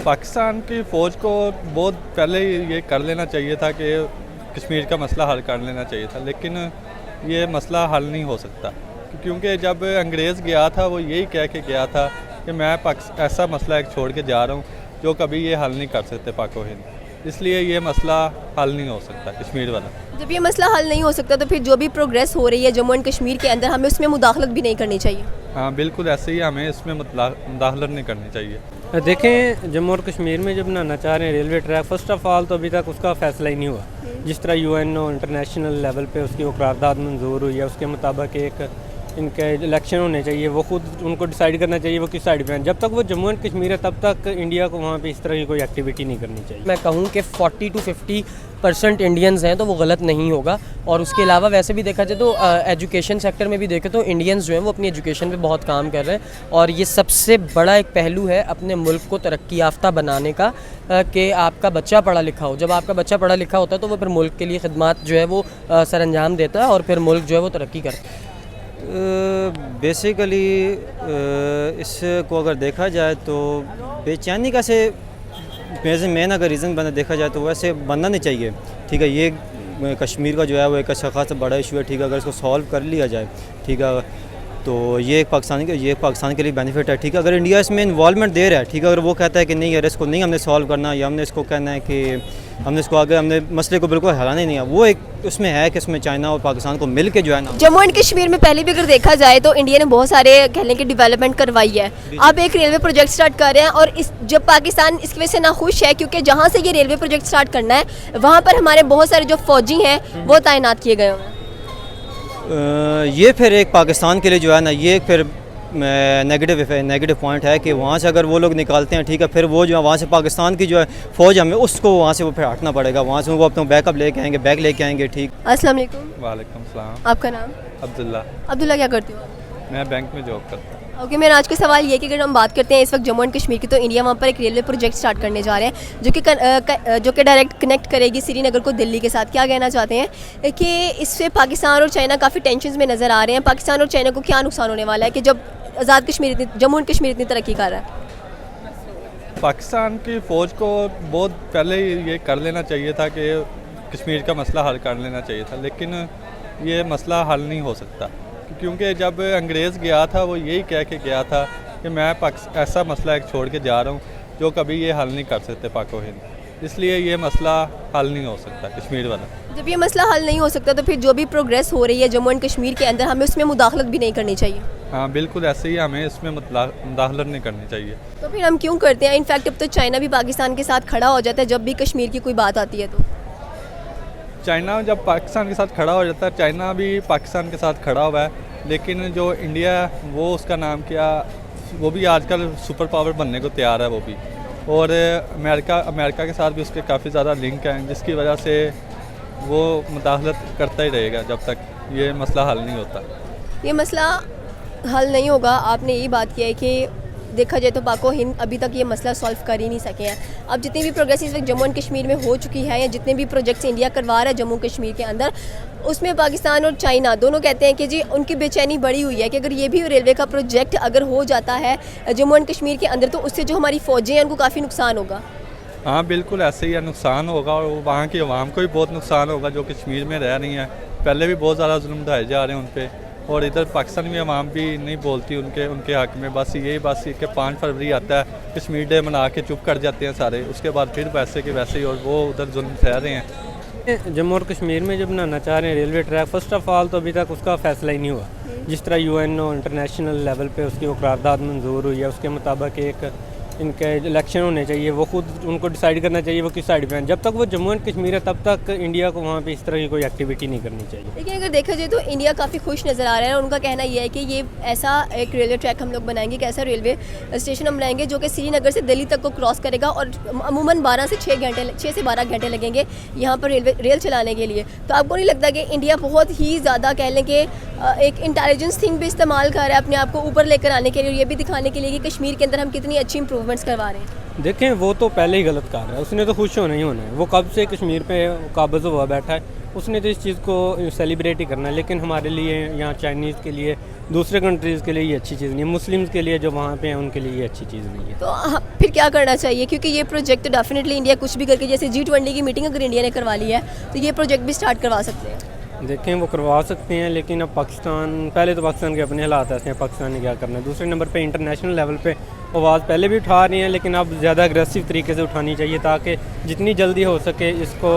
पाकिस्तान की फ़ौज को बहुत पहले ही ये कर लेना चाहिए था कि कश्मीर का मसला हल कर लेना चाहिए था, लेकिन ये मसला हल नहीं हो सकता क्योंकि जब अंग्रेज़ गया था वो यही कह के गया था कि मैं ऐसा मसला एक छोड़ के जा रहा हूँ जो कभी ये हल नहीं कर सकते पाक व हिंद, इसलिए ये मसला हल नहीं हो सकता कश्मीर वाला। जब ये मसला हल नहीं हो सकता तो फिर जो भी प्रोग्रेस हो रही है जम्मू एंड कश्मीर के अंदर हमें उसमें मुदाखलत भी नहीं करनी चाहिए। हाँ बिल्कुल ऐसे ही, हमें इसमें मुदाखलत नहीं करनी चाहिए। देखें, जम्मू और कश्मीर में जब बनाना चाह रहे हैं railway track, first of all तो अभी तक उसका फैसला ही नहीं हुआ। जिस तरह यूएनओ इंटरनेशनल लेवल पे उसकी वो करारदाद मंजूर हुई है, उसके मुताबिक एक इनके इलेक्शन होने चाहिए, वो खुद उनको डिसाइड करना चाहिए वो किस साइड पे हैं। जब तक वो जम्मू एंड कश्मीर है तब तक इंडिया को वहाँ पे इस तरह की कोई एक्टिविटी नहीं करनी चाहिए। मैं कहूँ कि 40 to 50% इंडियंस हैं तो वो गलत नहीं होगा। और उसके अलावा वैसे भी देखा जाए तो एजुकेशन सेक्टर में भी देखें तो इंडियंस जो हैं वो अपनी एजुकेशन पे बहुत काम कर रहे हैं, और ये सबसे बड़ा एक पहलू है अपने मुल्क को तरक्की याफ्ता बनाने का कि आपका बच्चा पढ़ा लिखा हो। जब आपका बच्चा पढ़ा लिखा होता है तो वो फिर मुल्क के लिए खिदमत जो है वो सर अंजाम देता है और फिर मुल्क जो है वो तरक्की करता है। बेसिकली इसको अगर देखा जाए तो बेचैनी का से मेन अगर रीज़न बना देखा जाए तो वैसे बनना नहीं चाहिए। ठीक है, ये कश्मीर का जो है वो एक अच्छा खासा बड़ा इशू है। ठीक है, अगर इसको सॉल्व कर लिया जाए, ठीक है, तो ये पाकिस्तान के लिए बेनिफिट है। ठीक है, अगर इंडिया इसमें इन्वॉल्वमेंट दे रहा है, ठीक है, अगर वो कहता है कि नहीं यार इसको नहीं हमने सॉल्व करना, या हमने इसको कहना है कि हमने इसको आगे हमने मसले को बिल्कुल हराना ही नहीं है, वो एक उसमें है कि इसमें चाइना और पाकिस्तान को मिल के जो है ना। जम्मू एंड कश्मीर में पहले भी अगर देखा जाए तो इंडिया ने बहुत सारे कहने की डेवलपमेंट करवाई है। अब एक रेलवे प्रोजेक्ट स्टार्ट कर रहे हैं और जब पाकिस्तान इसकी वजह से नाखुश है क्योंकि जहाँ से ये रेलवे प्रोजेक्ट स्टार्ट करना है वहाँ पर हमारे बहुत सारे जो फौजी हैं वो तैनात किए गए हैं। ये फिर एक पाकिस्तान के लिए जो है ना, ये फिर नेगेटिव पॉइंट है कि वहाँ से अगर वो लोग निकालते हैं, ठीक है, फिर वो जो है वहाँ से पाकिस्तान की जो है फ़ौज हमें उसको वहाँ से वो फिर हटना पड़ेगा, वहाँ से वो अपना बैकअप लेके आएंगे, बैग लेके आएंगे। ठीक, अस्सलाम वालेकुम। वालेकुम सलाम। आपका नाम? अब्दुल्ला। क्या करते हो? मैं बैंक में जॉब करता हूँ। ओके, मेरा आज का सवाल ये है कि अगर हम बात करते हैं इस वक्त जम्मू एंड कश्मीर की, तो इंडिया वहाँ पर एक रेलवे प्रोजेक्ट स्टार्ट करने जा रहे हैं जो कि डायरेक्ट कनेक्ट करेगी श्रीनगर को दिल्ली के साथ। क्या कहना चाहते हैं कि इससे पाकिस्तान और चाइना काफ़ी टेंशन में नज़र आ रहे हैं। पाकिस्तान और चाइना को क्या नुकसान होने वाला है कि जब जम्मू एंड कश्मीर इतनी तरक्की कर रहा है? पाकिस्तान की फ़ौज को बहुत पहले ही ये कर लेना चाहिए था कि कश्मीर का मसला हल कर लेना चाहिए था, लेकिन ये मसला हल नहीं हो सकता क्योंकि जब अंग्रेज़ गया था वो यही कह के गया था कि मैं ऐसा मसला एक छोड़ के जा रहा हूँ जो कभी ये हल नहीं कर सकते पाक व हिंद, इसलिए ये मसला हल नहीं हो सकता कश्मीर वाला। जब ये मसला हल नहीं हो सकता तो फिर जो भी प्रोग्रेस हो रही है जम्मू एंड कश्मीर के अंदर हमें उसमें मुदाखलत भी नहीं करनी चाहिए। हाँ बिल्कुल ऐसे ही, हमें इसमें मुदाखलत नहीं करनी चाहिए। तो फिर हम क्यों करते हैं? इनफैक्ट अब तो चाइना भी पाकिस्तान के साथ खड़ा हो जाता है जब भी कश्मीर की कोई बात आती है। तो चाइना जब पाकिस्तान के साथ खड़ा हो जाता है, चाइना भी पाकिस्तान के साथ खड़ा हुआ है, लेकिन जो इंडिया वो उसका नाम क्या, वो भी आजकल सुपर पावर बनने को तैयार है वो भी, और अमेरिका के साथ भी उसके काफ़ी ज़्यादा लिंक हैं, जिसकी वजह से वो मुदाखलत करता ही रहेगा जब तक ये मसला हल नहीं होता। ये मसला हल नहीं होगा। आपने यही बात किया है कि देखा जाए तो पाक व हिंद अभी तक ये मसला सॉल्व कर ही नहीं सके हैं। अब जितनी भी प्रोग्रेस इस वक्त जम्मू एंड कश्मीर में हो चुकी है या जितने भी प्रोजेक्ट्स इंडिया करवा रहा है जम्मू कश्मीर के अंदर, उसमें पाकिस्तान और चाइना दोनों कहते हैं कि जी उनकी बेचैनी बढ़ी हुई है कि अगर ये भी रेलवे का प्रोजेक्ट अगर हो जाता है जम्मू एंड कश्मीर के अंदर तो उससे जो हमारी फ़ौजें हैं उनको काफ़ी नुकसान होगा। हाँ बिल्कुल ऐसे ही नुकसान होगा, और वहाँ की आवाम को भी बहुत नुकसान होगा जो कश्मीर में रह रही हैं। पहले भी बहुत ज़्यादा जुल्म ढाए जा रहे हैं उन पर, और इधर पाकिस्तान में आवाम भी नहीं बोलती उनके हक़ में। बस कि 5 फरवरी आता है, कश्मीर डे मना के चुप कर जाते हैं सारे, उसके बाद फिर वैसे के वैसे ही और वो उधर जुल्म सह रहे हैं। जम्मू और कश्मीर में जब बनाना चाह रहे हैं railway track, first of all तो अभी तक उसका फैसला ही नहीं हुआ। जिस तरह यूएनओ इंटरनेशनल लेवल पे उसकी वो करारदाद मंजूर हुई है, उसके मुताबिक एक इनके इलेक्शन होने चाहिए, वो खुद उनको डिसाइड करना चाहिए वो किस साइड पे हैं। जब तक वो जम्मू एंड कश्मीर है तब तक इंडिया को वहाँ पे इस तरह की कोई एक्टिविटी नहीं करनी चाहिए। लेकिन अगर देखा जाए तो इंडिया काफ़ी खुश नज़र आ रहा है। उनका कहना यह है कि ये ऐसा एक रेलवे ट्रैक हम लोग बनाएंगे, कि ऐसा रेलवे स्टेशन हम बनाएंगे जो कि श्रीनगर से दिल्ली तक को क्रॉस करेगा, और अमूमन 6 से 12 घंटे लगेंगे यहाँ पर रेल चलाने के लिए। तो आपको नहीं लगता कि इंडिया बहुत ही ज़्यादा कह लें कि एक इंटेलिजेंस थिंग भी इस्तेमाल कर रहा है अपने आप को ऊपर लेकर आने के लिए, और ये भी दिखाने के लिए कि कश्मीर के अंदर हम कितनी अच्छी इंप्रूवमेंट्स करवा रहे हैं? देखें, वो तो पहले ही गलत कर रहा है, उसने तो खुश होना ही होना है। वो कब से कश्मीर पे काबिज़ हुआ बैठा है, उसने तो इस चीज़ को सेलिब्रेट ही करना है। लेकिन हमारे लिए यहाँ चाइनीज़ के लिए दूसरे कंट्रीज़ के लिए ये अच्छी चीज़ नहीं है, मुस्लिम्स के लिए जो वहाँ पे हैं उनके लिए ये अच्छी चीज़ नहीं है। तो फिर क्या करना चाहिए, क्योंकि ये प्रोजेक्ट तो डेफिनेटली इंडिया कुछ भी करके, जैसे G20 की मीटिंग अगर इंडिया ने करवा ली है तो ये प्रोजेक्ट भी स्टार्ट करवा सकते हैं। देखें वो करवा सकते हैं, लेकिन अब पाकिस्तान, पहले तो पाकिस्तान के अपने हालात ऐसे हैं, पाकिस्तान ने क्या करना है। दूसरे नंबर पे इंटरनेशनल लेवल पे आवाज़ पहले भी उठा रही हैं, लेकिन अब ज़्यादा अग्रेसिव तरीके से उठानी चाहिए ताकि जितनी जल्दी हो सके इसको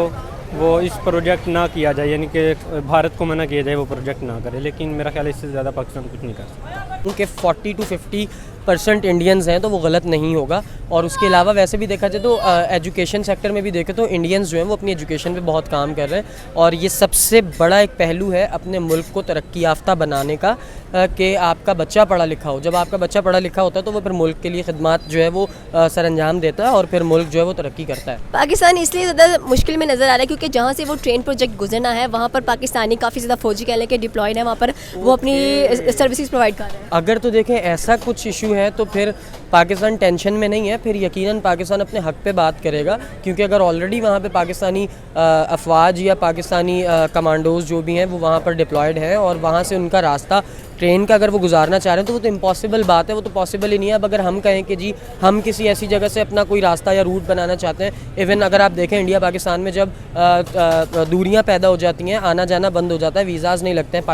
वो इस प्रोजेक्ट ना किया जाए, यानी कि भारत को मना किया जाए वो प्रोजेक्ट ना करे। लेकिन मेरा ख्याल है इससे ज़्यादा पाकिस्तान कुछ नहीं कर सकता। क्योंकि 40 to 50% इंडियंस हैं तो वो गलत नहीं होगा। और उसके अलावा वैसे भी देखा जाए तो एजुकेशन सेक्टर में भी देखें तो इंडियंस जो हैं वो अपनी एजुकेशन पे बहुत काम कर रहे हैं, और ये सबसे बड़ा एक पहलू है अपने मुल्क को तरक्की याफ्ता बनाने का कि आपका बच्चा पढ़ा लिखा हो। जब आपका बच्चा पढ़ा लिखा होता है तो वो फिर मुल्क के लिए खिदमत जो है वो सरअंजाम देता है और फिर मुल्क जो है वो तरक्की करता है। पाकिस्तान इसलिए ज़्यादा मुश्किल में नज़र आ रहा है क्योंकि जहाँ से वो ट्रेन प्रोजेक्ट गुजरना है वहाँ पर पाकिस्तानी काफ़ी ज़्यादा फौजी कह लें कि डिप्लॉयड है, वहाँ पर वो अपनी सर्विसेज प्रोवाइड कर रहे हैं। अगर तो देखें ऐसा कुछ इशू है तो फिर पाकिस्तान टेंशन में नहीं है, फिर यकीनन पाकिस्तान अपने हक़ पे बात करेगा। क्योंकि अगर ऑलरेडी वहाँ पे पाकिस्तानी अफवाज या पाकिस्तानी कमांडोज़ जो भी हैं वो वहाँ पर डिप्लॉयड हैं और वहाँ से उनका रास्ता ट्रेन का अगर वो गुजारना चाह रहे हैं तो वो तो इम्पॉसिबल बात है, वो तो पॉसिबल ही नहीं है। अब अगर हम कहें कि जी हम किसी ऐसी जगह से अपना कोई रास्ता या रूट बनाना चाहते हैं, इवन अगर आप देखें इंडिया पाकिस्तान में जब दूरियां पैदा हो जाती हैं, आना जाना बंद हो जाता है, वीज़ाज़ नहीं लगते हैं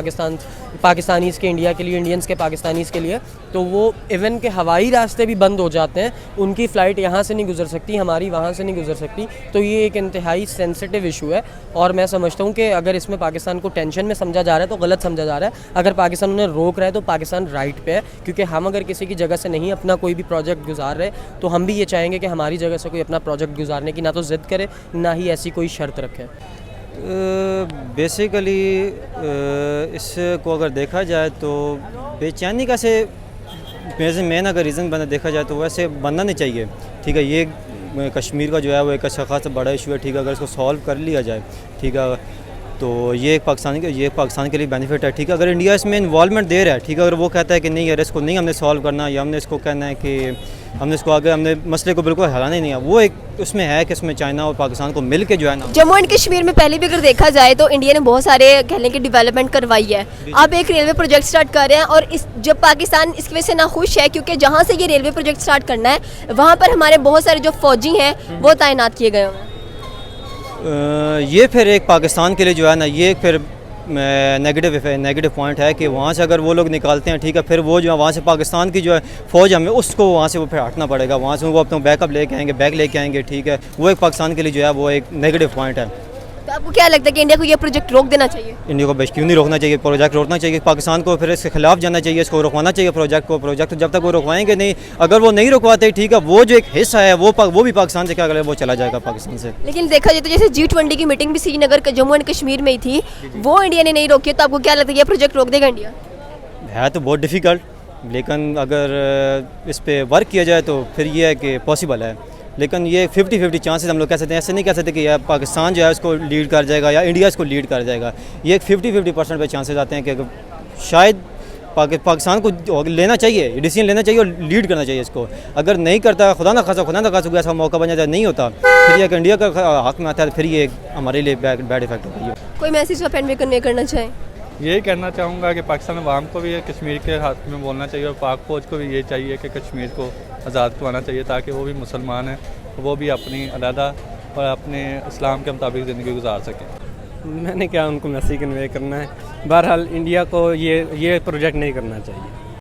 पाकिस्तानीज़ के इंडिया के लिए, इंडियंस के पाकिस्तानीज़ के लिए, तो वो इवन के हवाई रास्ते भी बंद हो जाते हैं, उनकी फ़्लाइट यहाँ से नहीं गुजर सकती, हमारी वहाँ से नहीं गुजर सकती। तो ये एक इंतहाई सेंसिटिव इशू है और मैं समझता हूँ कि अगर इसमें पाकिस्तान को टेंशन में समझा जा रहा है तो गलत समझा जा रहा है। अगर पाकिस्तान उन्हें रोक रहा है तो पाकिस्तान राइट पे है, क्योंकि हम अगर किसी की जगह से नहीं अपना कोई भी प्रोजेक्ट गुजार रहे तो हम भी ये चाहेंगे कि हमारी जगह से कोई अपना प्रोजेक्ट गुजारने की ना तो ज़िद करे ना ही ऐसी कोई शर्त रखे। बेसिकली इसको अगर देखा जाए तो बेचैनी का से मेन अगर रीज़न बना देखा जाए तो वैसे बनना नहीं चाहिए। ठीक है, ये कश्मीर का जो है वो एक अच्छा खासा बड़ा इशू है। ठीक है, अगर इसको सॉल्व कर लिया जाए, ठीक है, तो ये पाकिस्तान के लिए बेनिफिट है। ठीक है, अगर इंडिया इसमें इन्वॉल्वमेंट दे रहा है, ठीक है, अगर वो कहता है कि नहीं यार इसको नहीं हमने सॉल्व करना, या हमने इसको कहना है कि हमने इसको आगे हमने मसले को बिल्कुल हलाना ही नहीं है, वो एक उसमें है कि इसमें चाइना और पाकिस्तान को मिल के जो है ना। जम्मू एंड कश्मीर में पहले भी अगर देखा जाए तो इंडिया ने बहुत सारे कहने की डेवलपमेंट करवाई है। अब एक रेलवे प्रोजेक्ट स्टार्ट कर रहे हैं और जब पाकिस्तान इसकी वजह से नाखुश है क्योंकि जहाँ से ये रेलवे प्रोजेक्ट स्टार्ट करना है वहाँ पर हमारे बहुत सारे जो फौजी हैं वो तैनात किए गए हुए हैं। ये फिर एक पाकिस्तान के लिए जो है ना, ये फिर नेगेटिव पॉइंट है कि वहाँ से अगर वो लोग निकालते हैं, ठीक है, फिर वो जो है वहाँ से पाकिस्तान की जो है फ़ौज हमें उसको वहाँ से वो फिर हटना पड़ेगा, वहाँ से वो अपना बैकअप लेके आएंगे, बैग लेके आएंगे। ठीक है, वो एक पाकिस्तान के लिए जो है वो एक नेगेटिव पॉइंट है। तो आपको क्या लगता है कि इंडिया को ये प्रोजेक्ट रोक देना चाहिए? इंडिया को बस क्यों नहीं रोकना चाहिए, प्रोजेक्ट रोकना चाहिए। पाकिस्तान को फिर इसके खिलाफ जाना चाहिए, इसको रुकवाना चाहिए प्रोजेक्ट जब तक वो रुकवाएंगे नहीं, अगर वो नहीं रुकवाते, ठीक है, वो जो एक हिस्सा है वो भी पाकिस्तान से क्या करें, वो चला जाएगा पाकिस्तान से। लेकिन देखा जाए तो जैसे G20 की मीटिंग भी श्रीनगर जम्मू एंड कश्मीर में ही थी, वो इंडिया ने नहीं रोकी, तो आपको क्या लगता है ये प्रोजेक्ट रोक देगा इंडिया? है तो बहुत डिफ़िकल्ट, लेकिन अगर इस पर वर्क किया जाए तो फिर ये है कि पॉसिबल है। लेकिन ये 50-50 चांसेस हम लोग कह सकते हैं, ऐसे नहीं कह सकते कि या पाकिस्तान जो है उसको लीड कर जाएगा या इंडिया इसको लीड कर जाएगा। ये एक 50-50% पे चांसेस आते हैं कि शायद पाकिस्तान को लेना चाहिए, डिसीजन लेना चाहिए और लीड करना चाहिए इसको। अगर नहीं करता, खुदा ना खासा ऐसा मौका बन जाता नहीं होता, फिर ये इंडिया का हक में आता है, फिर ये हमारे लिए बैड इफेक्ट होता है। कोई मैसेज आप एंड में कन्वे करना चाहें? यही कहना चाहूँगा कि पाकिस्तान अवाम को भी कश्मीर के हाथ में बोलना चाहिए और पाक फौज को भी ये चाहिए कि कश्मीर को आज़ाद करवाना चाहिए ताकि वो भी मुसलमान हैं, वो भी अपनी अलहदा और अपने इस्लाम के मुताबिक ज़िंदगी गुजार सकें। मैंने क्या उनको मैसेज कन्वे करना है, बहरहाल इंडिया को ये प्रोजेक्ट नहीं करना चाहिए।